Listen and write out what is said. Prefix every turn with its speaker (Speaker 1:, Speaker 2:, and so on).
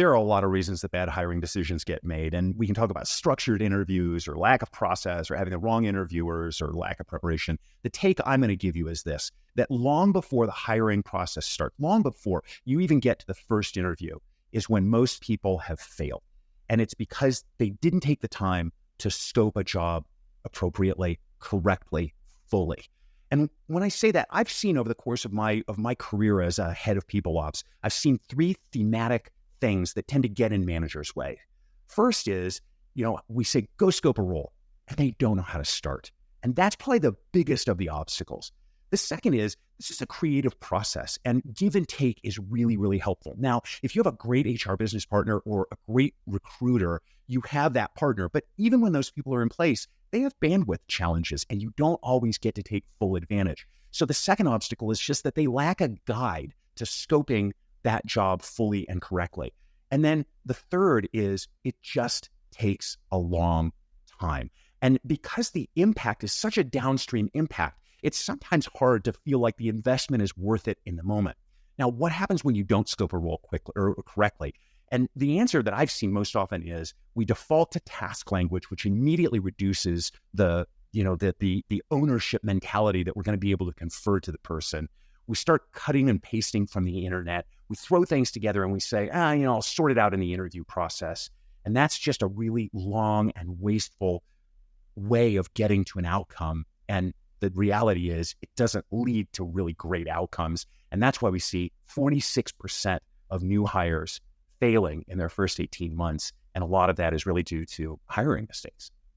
Speaker 1: there are a lot of reasons that bad hiring decisions get made. And we can talk about structured interviews or lack of process or having the wrong interviewers or lack of preparation. The take I'm going to give you is this, that long before the hiring process starts, long before you even get to the first interview, is when most people have failed. And it's because they didn't take the time to scope a job appropriately, correctly, fully. And when I say that, I've seen over the course of my career as a head of people ops, I've seen three thematic things that tend to get in managers' way. First is, we say, go scope a role, and they don't know how to start. And that's probably the biggest of the obstacles. The second is, this is a creative process, and give and take is really, really helpful. Now, if you have a great HR business partner or a great recruiter, you have that partner. But even when those people are in place, they have bandwidth challenges, and you don't always get to take full advantage. So the second obstacle is just that they lack a guide to scoping that job fully and correctly. And then the third is it just takes a long time. And because the impact is such a downstream impact, it's sometimes hard to feel like the investment is worth it in the moment. Now, what happens when you don't scope a role quickly or correctly? And the answer that I've seen most often is we default to task language, which immediately reduces the ownership mentality that we're going to be able to confer to the person. We start cutting and pasting from the internet. We throw things together and we say, I'll sort it out in the interview process. And that's just a really long and wasteful way of getting to an outcome. And the reality is it doesn't lead to really great outcomes. And that's why we see 46% of new hires failing in their first 18 months. And a lot of that is really due to hiring mistakes.